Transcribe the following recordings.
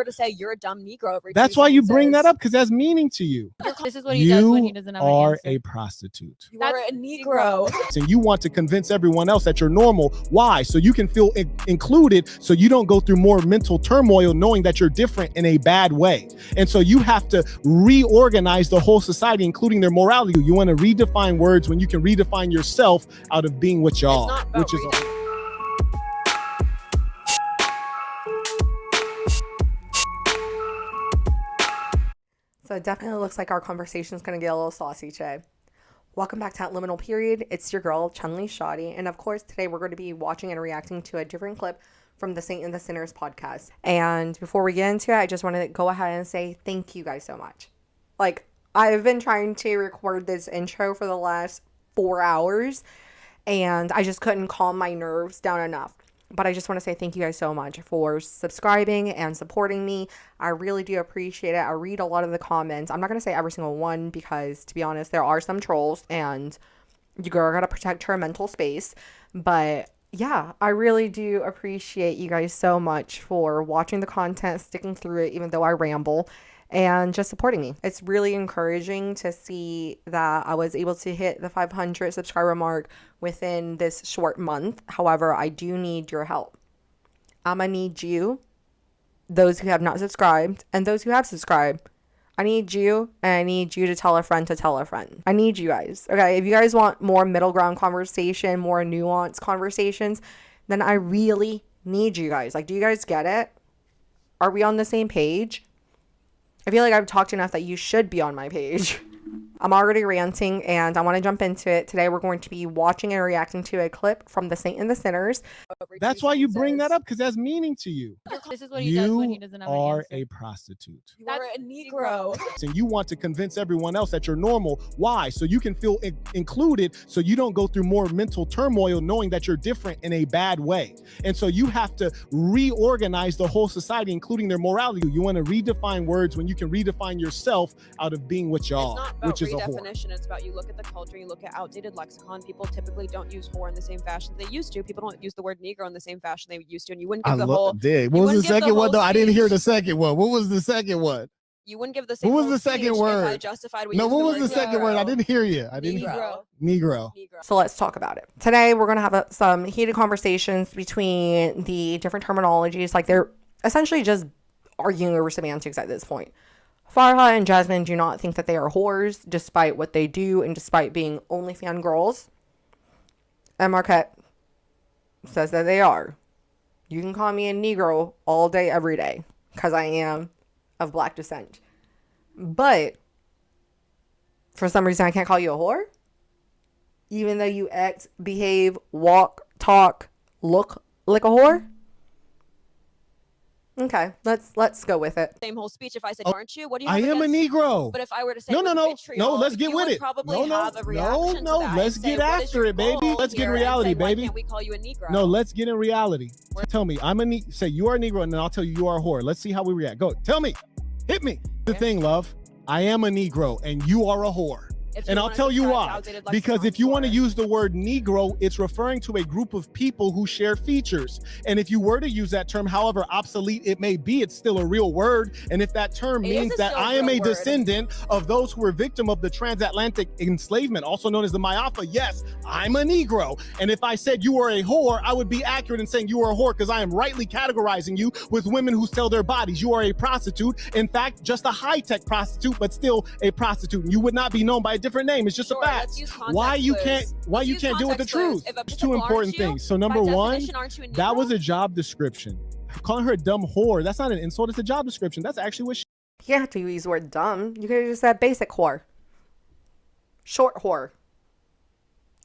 were to say you're a dumb Negro every That's why you bring that up, because that's meaning to you. This is what he does when he doesn't have an answer. You are a prostitute. You are a Negro. And you want to convince everyone else that you're normal. Why? So you can feel included, so you don't go through more mental turmoil knowing that you're different in a bad way. And so you have to reorganize the whole society, including their morality. You want to redefine words when you can redefine yourself out of being what you are, which is So it definitely looks like our conversation is going to get a little saucy today. Welcome back to That Liminal Period. It's your girl, Chun-Li Shoddy. And of course, today we're going to be watching and reacting to a different clip from the Saint and the Sinners podcast. And before we get into it, I just want to go ahead and say thank you guys so much. Like, I've been trying to record this intro for the last 4 hours, and I just couldn't calm my nerves down enough. But I just want to say thank you guys so much for subscribing and supporting me. I really do appreciate it. I read a lot of the comments. I'm not going to say every single one because, to be honest, there are some trolls and you got to protect her mental space. But yeah, I really do appreciate you guys so much for watching the content, sticking through it, even though I ramble, and just supporting me. It's really encouraging to see that I was able to hit the 500 subscriber mark within this short month. However, I do need your help. I'm gonna need you, those who have not subscribed, and those who have subscribed. I need you, and I need you to tell a friend to tell a friend. I need you guys, okay? If you guys want more middle ground conversation, more nuanced conversations, then I really need you guys. Like, do you guys get it? Are we on the same page? I feel like I've talked enough that you should be on my page. I'm already ranting and I want to jump into it. Today we're going to be watching and reacting to a clip from the Saint and the Sinners. That's why you bring that up, because that's meaning to you. This is what he does when he doesn't have an answer. You are a prostitute. You are a Negro. And you want to convince everyone else that you're normal. Why? So you can feel included, so you don't go through more mental turmoil knowing that you're different in a bad way. And so you have to reorganize the whole society, including their morality. You want to redefine words when you can redefine yourself out of being what you are, which is a whore. It's about, you look at the culture, you look at outdated lexicon. People typically don't use whore in the same fashion they used to. People don't use the word Negro in the same fashion they used to. And you wouldn't give What was the second one though? I didn't hear the second one. What was the second one? You wouldn't give the same. What was the second word? I justified no, what was the second word? I didn't hear you. I didn't hear Negro. So let's talk about it. Today we're going to have some heated conversations between the different terminologies. Like, they're essentially just arguing over semantics at this point. Farha and Jasmine do not think that they are whores, despite what they do and despite being OnlyFans girls. And Marquette says that they are. You can call me a Negro all day, every day, because I am of black descent. But for some reason, I can't call you a whore, even though you act, behave, walk, talk, look like a whore. Okay, let's go with it. Same whole speech. If I said, "Aren't you?" What do you? I am a Negro. But if I were to say, no, let's get with it. No, let's get after it, baby. Let's get in reality, baby. Why can't we call you a Negro? No, let's get in reality. Tell me, say you are a Negro, and then I'll tell you are a whore. Let's see how we react. Go, tell me, hit me. The thing, love, I am a Negro, and you are a whore. And I'll tell you why. Because if you want to use the word Negro, it's referring to a group of people who share features. And if you were to use that term, however obsolete it may be, it's still a real word. And if that term means that I am a descendant of those who were victim of the transatlantic enslavement, also known as the Mayafa, yes, I'm a Negro. And if I said you were a whore, I would be accurate in saying you are a whore, because I am rightly categorizing you with women who sell their bodies. You are a prostitute. In fact, just a high-tech prostitute, but still a prostitute. And you would not be known by a different name. It's just a fact. Why you can't deal with the truth? It's two important things. So number one, that was a job description. Calling her a dumb whore, that's not an insult, it's a job description. That's actually what she... You have to use the word dumb. You could have just said basic whore. Short whore.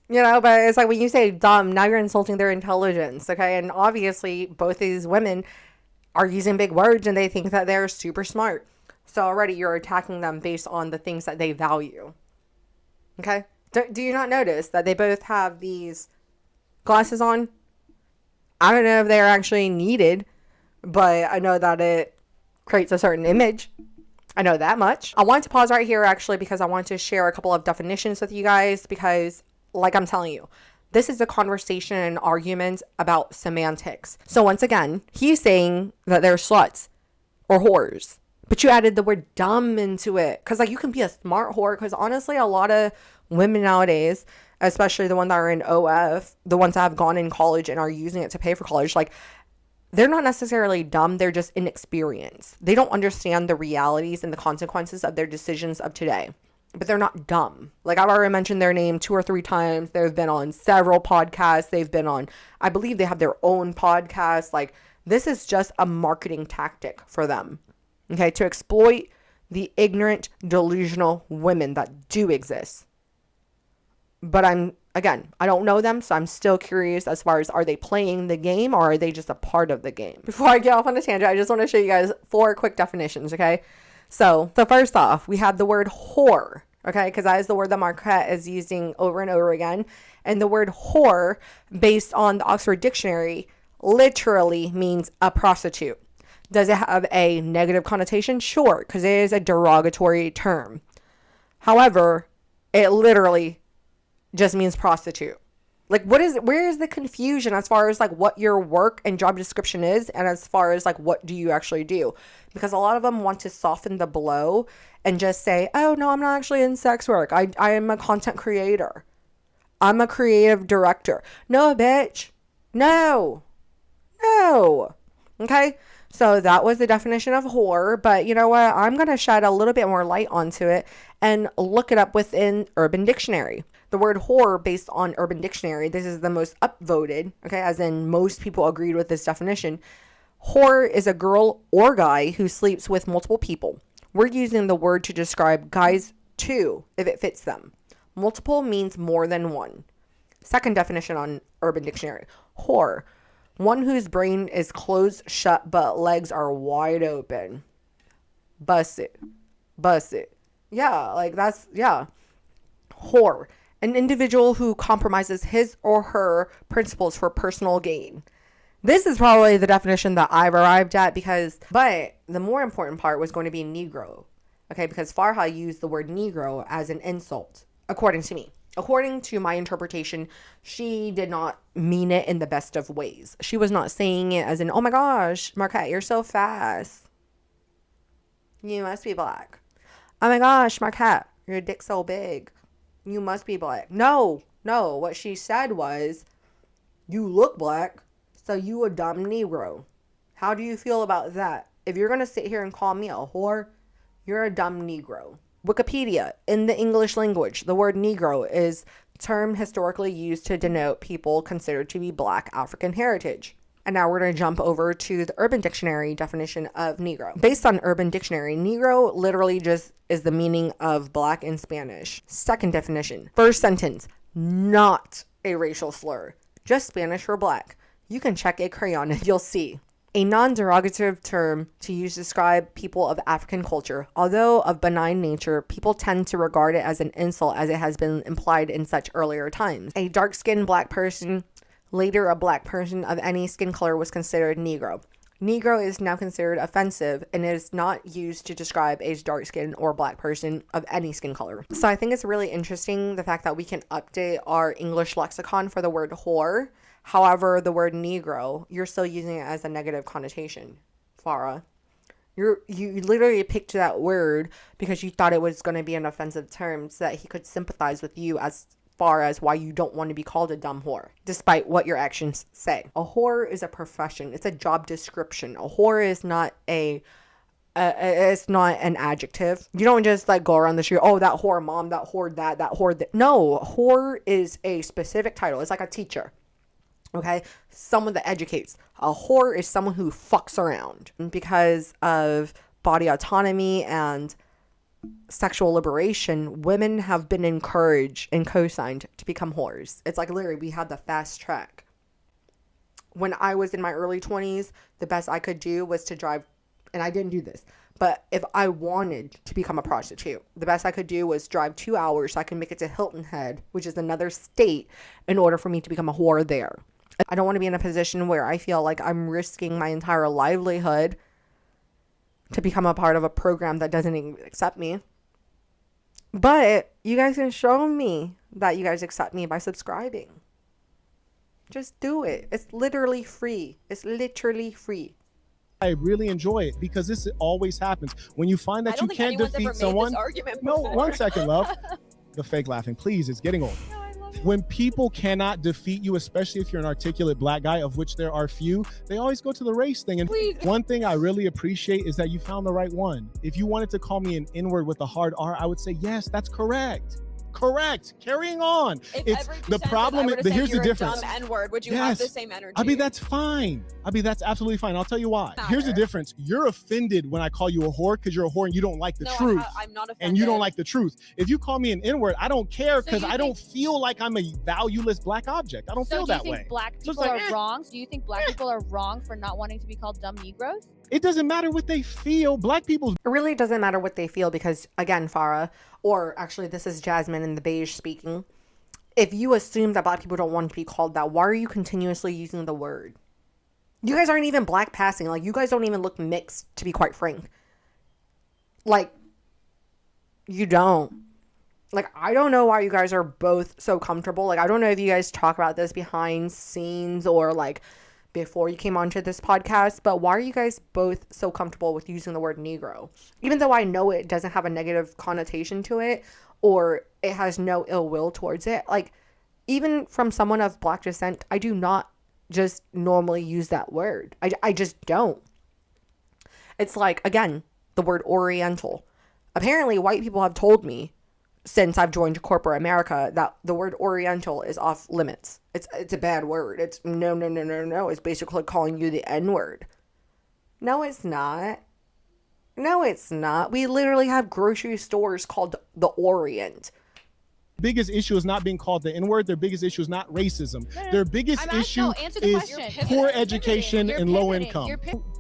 You know, but it's like when you say dumb, now you're insulting their intelligence, okay? And obviously both these women are using big words and they think that they're super smart. So already you're attacking them based on the things that they value. Okay? Do you not notice that they both have these glasses on? I don't know if they're actually needed, but I know that it creates a certain image. I know that much. I want to pause right here actually because I want to share a couple of definitions with you guys because, like I'm telling you, this is a conversation and argument about semantics. So once again, he's saying that they're sluts. or whores. But you added the word dumb into it. Because, like, you can be a smart whore. Because, honestly, a lot of women nowadays, especially the ones that are in OF, the ones that have gone in college and are using it to pay for college, like, they're not necessarily dumb. They're just inexperienced. They don't understand the realities and the consequences of their decisions of today. But they're not dumb. Like, I've already mentioned their name 2 or 3 times. They've been on several podcasts. They've been on, I believe they have their own podcast. Like, this is just a marketing tactic for them. Okay, to exploit the ignorant, delusional women that do exist. But I don't know them, so I'm still curious as far as, are they playing the game or are they just a part of the game? Before I get off on a tangent, I just want to show you guys 4 quick definitions, okay? So first off, we have the word whore, okay? Because that is the word that Marquette is using over and over again. And the word whore, based on the Oxford Dictionary, literally means a prostitute. Does it have a negative connotation? Sure, because it is a derogatory term. However, it literally just means prostitute. Like, where is the confusion as far as, like, what your work and job description is, and as far as, like, what do you actually do? Because a lot of them want to soften the blow and just say, oh, no, I'm not actually in sex work. I am a content creator. I'm a creative director. No, bitch. No. Okay? So that was the definition of whore, but you know what? I'm going to shed a little bit more light onto it and look it up within Urban Dictionary. The word whore, based on Urban Dictionary, this is the most upvoted, okay, as in most people agreed with this definition. Whore is a girl or guy who sleeps with multiple people. We're using the word to describe guys too, if it fits them. Multiple means more than one. Second definition on Urban Dictionary. Whore. One whose brain is closed shut but legs are wide open. Bust it. Yeah, like that's, yeah. Whore. An individual who compromises his or her principles for personal gain. This is probably the definition that I've arrived at but the more important part was going to be Negro. Okay, because Farha used the word Negro as an insult, according to me. According to my interpretation, she did not mean it in the best of ways. She was not saying it as in, oh my gosh, Marquette, you're so fast. You must be black. Oh my gosh, Marquette, your dick's so big. You must be black. No. What she said was, you look black, so you a dumb Negro. How do you feel about that? If you're going to sit here and call me a whore, you're a dumb Negro. Wikipedia, in the English language, the word Negro is a term historically used to denote people considered to be black African heritage. And now we're going to jump over to the Urban Dictionary definition of Negro. Based on Urban Dictionary, Negro literally just is the meaning of black in Spanish. Second definition. First sentence, not a racial slur, just Spanish for black. You can check a crayon and you'll see. A non-derogative term to use to describe people of African culture. Although of benign nature, people tend to regard it as an insult as it has been implied in such earlier times. A dark-skinned black person, later a black person of any skin color, was considered Negro. Negro is now considered offensive and is not used to describe a dark-skinned or black person of any skin color. So I think it's really interesting the fact that we can update our English lexicon for the word whore. However, the word Negro, you're still using it as a negative connotation, Farah. You literally picked that word because you thought it was going to be an offensive term so that he could sympathize with you as far as why you don't want to be called a dumb whore, despite what your actions say. A whore is a profession. It's a job description. A whore is not it's not an adjective. You don't just like go around the street, oh, that whore mom, that whore that whore that. No, whore is a specific title. It's like a teacher. Okay, someone that educates. A whore is someone who fucks around. Because of body autonomy and sexual liberation, women have been encouraged and co-signed to become whores. It's like literally we had the fast track. When I was in my early 20s, the best I could do was to drive, and I didn't do this, but if I wanted to become a prostitute, the best I could do was drive 2 hours so I can make it to Hilton Head, which is another state, in order for me to become a whore there. I don't want to be in a position where I feel like I'm risking my entire livelihood to become a part of a program that doesn't even accept me. But you guys can show me that you guys accept me by subscribing. Just do it. It's literally free. I really enjoy it because this always happens. When you find that you can't defeat someone. No, 1 second, love. The fake laughing, please. It's getting old. When people cannot defeat you, especially if you're an articulate black guy, of which there are few, they always go to the race thing. And one thing I really appreciate is that you found the right one. If you wanted to call me an N-word with a hard R, I would say, yes, that's correct. Correct. Carrying on. It's the problem. Here's the difference. Dumb N-word, would you have the same energy? I mean, that's fine. I mean, that's absolutely fine. I'll tell you why. Here's the difference. You're offended when I call you a whore because you're a whore and you don't like the truth. I'm not offended. And you don't like the truth. If you call me an N-word, I don't care because I don't feel like I'm a valueless black object. I don't feel that way. So do you think black people are wrong? Do you think black people are wrong for not wanting to be called dumb Negroes? It doesn't matter what they feel. Black people. It really doesn't matter what they feel because, again, Farah, or actually this is Jasmine in the beige speaking. If you assume that black people don't want to be called that, why are you continuously using the word? You guys aren't even black passing. Like, you guys don't even look mixed, to be quite frank. Like, you don't. Like, I don't know why you guys are both so comfortable. Like, I don't know if you guys talk about this behind scenes or, like, before you came onto this podcast, but why are you guys both so comfortable with using the word Negro? Even though I know it doesn't have a negative connotation to it or it has no ill will towards it. Like, even from someone of black descent, I do not just normally use that word. I just don't. It's like, again, the word Oriental. Apparently, white people have told me since I've joined corporate America that the word Oriental is off limits. It's a bad word. It's no. It's basically calling you the N-word. No, it's not. No, it's not. We literally have grocery stores called the Orient. Biggest issue is not being called the N-word. Their biggest issue is not racism. Their biggest issue is poor education and low income.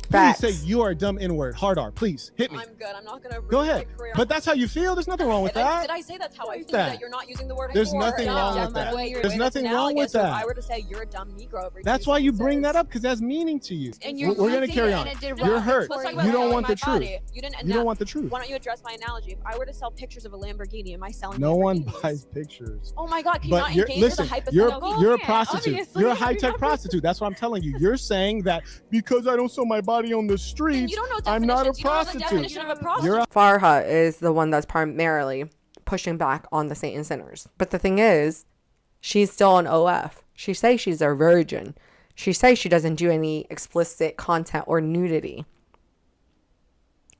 Please say you are a dumb N-word. Hard R. Please hit me. I'm good. I'm not gonna. Go ahead. But that's how you feel. There's nothing wrong with that. Did I say that's how I feel? That you're not using the word. There's nothing wrong with that. There's nothing wrong with that. If I were to say you're a dumb Negro, that's why you bring that up because that's meaning to you. We're gonna carry on. You're hurt. You don't want the truth. You don't want the truth. Why don't you address my analogy? If I were to sell pictures of a Lamborghini, am I selling? No one buys pictures. Oh my God! Can you not engage with the hypothetical? You're a prostitute. You're a high-tech prostitute. That's what I'm telling you. You're saying that because I don't sell my body on the street, I'm not a prostitute. Farha is the one that's primarily pushing back on the Satan sinners. But the thing is, she's still an OF. She says she's a virgin. She says she doesn't do any explicit content or nudity.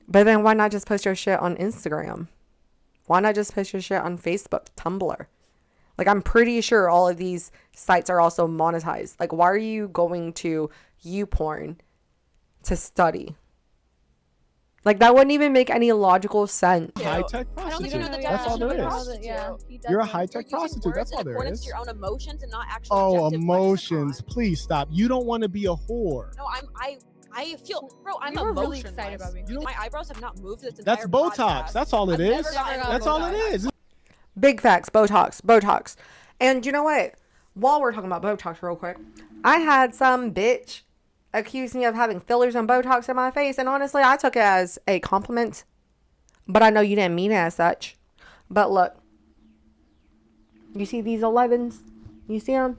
But then why not just post your shit on Instagram? Why not just post your shit on Facebook, Tumblr? Like, I'm pretty sure all of these sites are also monetized. Like, why are you going to YouPorn to study? Like, that wouldn't even make any logical sense. High-tech prostitute. That's all there is. You're a high-tech prostitute. That's all there is. Your own emotions and not actually. Oh, emotions. Please stop. You don't want to be a whore. No, I feel, bro, I'm really excited about me. My eyebrows have not moved this entire That's Botox. Podcast. That's all it is. That's all it is. Big facts. Botox. And you know what? While we're talking about Botox real quick, I had some bitch accuse me of having fillers and Botox in my face. And honestly, I took it as a compliment. But I know you didn't mean it as such. But look. You see these 11s? You see them?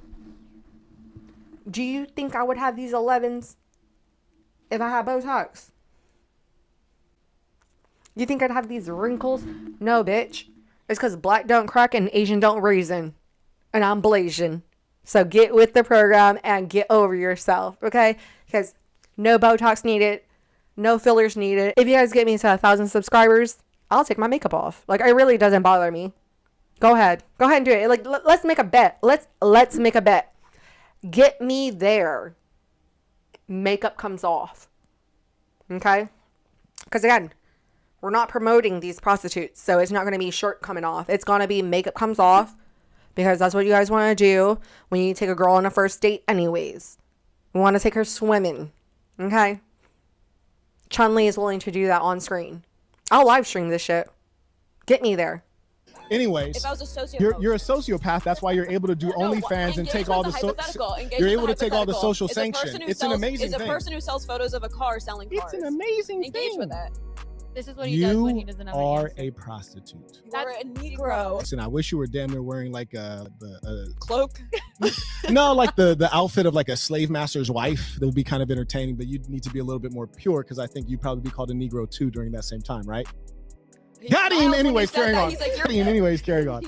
Do you think I would have these 11s if I had Botox? You think I'd have these wrinkles? No, bitch. It's because black don't crack and Asian don't raisin. And I'm Blasian. So get with the program and get over yourself, okay? Because no Botox needed. No fillers needed. If you guys get me to 1,000 subscribers, I'll take my makeup off. Like, it really doesn't bother me. Go ahead. Go ahead and do it. Like, let's make a bet. Let's make a bet. Get me there. Makeup comes off. Okay? Because again, we're not promoting these prostitutes, so it's not going to be shirt coming off. It's going to be makeup comes off because that's what you guys want to do when you take a girl on a first date anyways. We want to take her swimming. Okay? Chun-Li is willing to do that on screen. I'll live stream this shit. Get me there. Anyways, if I was a sociopath, you're a sociopath. That's why you're able to do OnlyFans and take all the you're able to take all the social sanction. It's an amazing thing. It's a person who sells photos of a car selling cars. It's an amazing thing. Engage with that. This is what he does when he You doesn't have an are answer. a prostitute. You are a Negro. Listen, I wish you were damn near wearing like Cloak. no, like the outfit of like a slave master's wife. That would be kind of entertaining, but you'd need to be a little bit more pure because I think you'd probably be called a Negro too during that same time, right? Got him. Anyways, carrying on. Got him. Anyways, carrying on.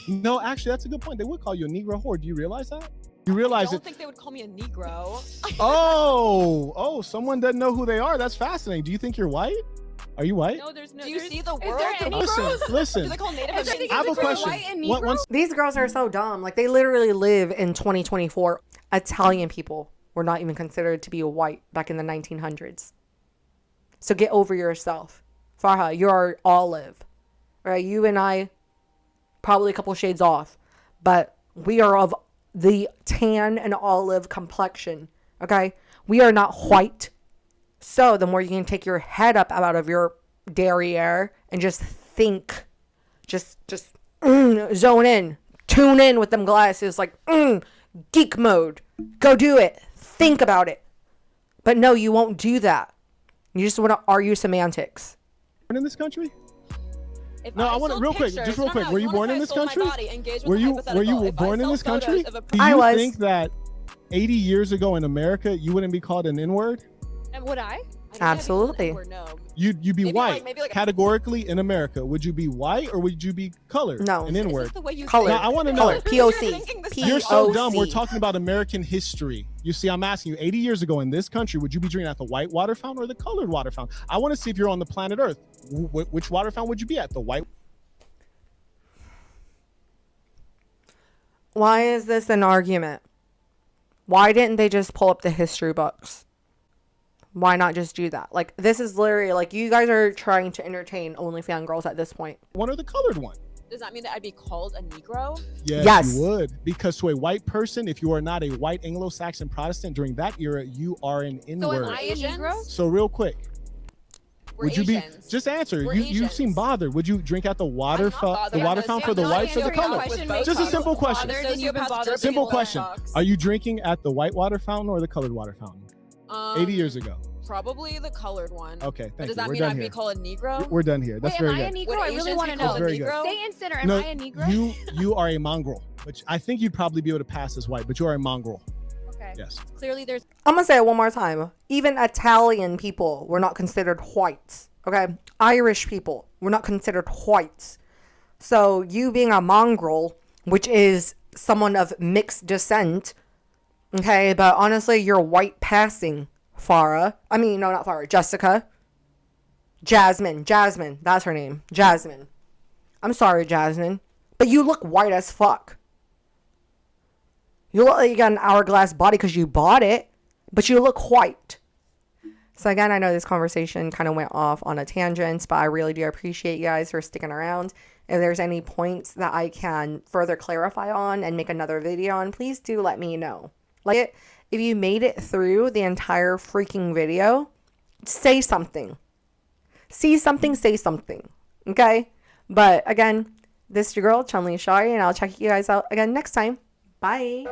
No, actually, that's a good point. They would call you a Negro whore. Do you realize that? You realize I don't think they would call me a Negro. Oh, someone doesn't know who they are. That's fascinating. Do you think you're white? Are you white? No, there's no. Do you see the Is world? there any Listen. Do they call Native Is there Americans? I have a difference between question. white and Negro? Once These girls are so dumb. Like, they literally live in 2024. Italian people were not even considered to be white back in the 1900s. So get over yourself. Farha, you're olive. Right? You and I, probably a couple shades off. But we are of the tan and olive complexion. Okay? We are not white. So the more you can take your head up out of your derriere and just think, just zone in, tune in with them glasses, like geek mode. Go do it. Think about it. But no, you won't do that. You just want to argue semantics. born in this country? If No, I want to sold real quick, pictures- just real no, quick. no, Were you what if born I in this sold my country? body? Engage with Were the you hypothetical. If I born in sell this country? photos of a- Do I you was. think that 80 years ago in America you wouldn't be called an N-word? And would I? I think I'd be Absolutely. called an N-word, no. You'd be Maybe white. like- maybe like a- Categorically in America, would you be white or would you be colored? No. An Is N-word. this the way you Color. think? Now, I want to know. Color. You're POC. thinking the same You're way. so dumb. We're POC. talking about American history. You see, I'm asking you, 80 years ago in this country, would you be drinking at the white water fountain or the colored water fountain? I want to see if you're on the planet Earth. Which water fountain would you be at? The white? Why is this an argument? Why didn't they just pull up the history books? Why not just do that? Like, this is literally, like, you guys are trying to entertain OnlyFans girls at this point. one or the colored one? Does that mean that I'd be called a Negro? Yes. You would. Because to a white person, if you are not a white Anglo-Saxon Protestant during that era, you are an So am N-word. I a Asians? Negro? So real quick, We're would you Asians. be? Just answer. We're You seem Asians. bothered. Would you drink at the water I'm not bothered. the water I'm fountain for the not whites or the answering your colored? question. Just a simple question. Bothered, So then you've been have bothered. dripping Simple lip question. socks. Are you drinking at the white water fountain or the colored water fountain? 80 years ago. Probably the colored one. Okay, But thank does you. that We're mean done I'd here. be called a Negro? We're done here. That's Wait, am very I a good. Negro? Would I really Asians want to be called know. a Very good. Negro? Stay in center. Am No, I a Negro? you are a mongrel, which I think you'd probably be able to pass as white, but you are a mongrel. Okay. Yes. Clearly, there's. I'm gonna say it one more time. Even Italian people were not considered whites. Okay? Irish people were not considered whites. So you being a mongrel, which is someone of mixed descent, okay, but honestly, you're white passing, Farah. I mean, no, not Farah. Jessica. Jasmine. That's her name. Jasmine. I'm sorry, Jasmine. But you look white as fuck. You look like you got an hourglass body because you bought it, but you look white. So again, I know this conversation kind of went off on a tangent, but I really do appreciate you guys for sticking around. If there's any points that I can further clarify on and make another video on, please do let me know. Like, if you made it through the entire freaking video, say something. See something, say something. Okay? But again, this is your girl, Chun-Li Shari, and I'll check you guys out again next time. Bye.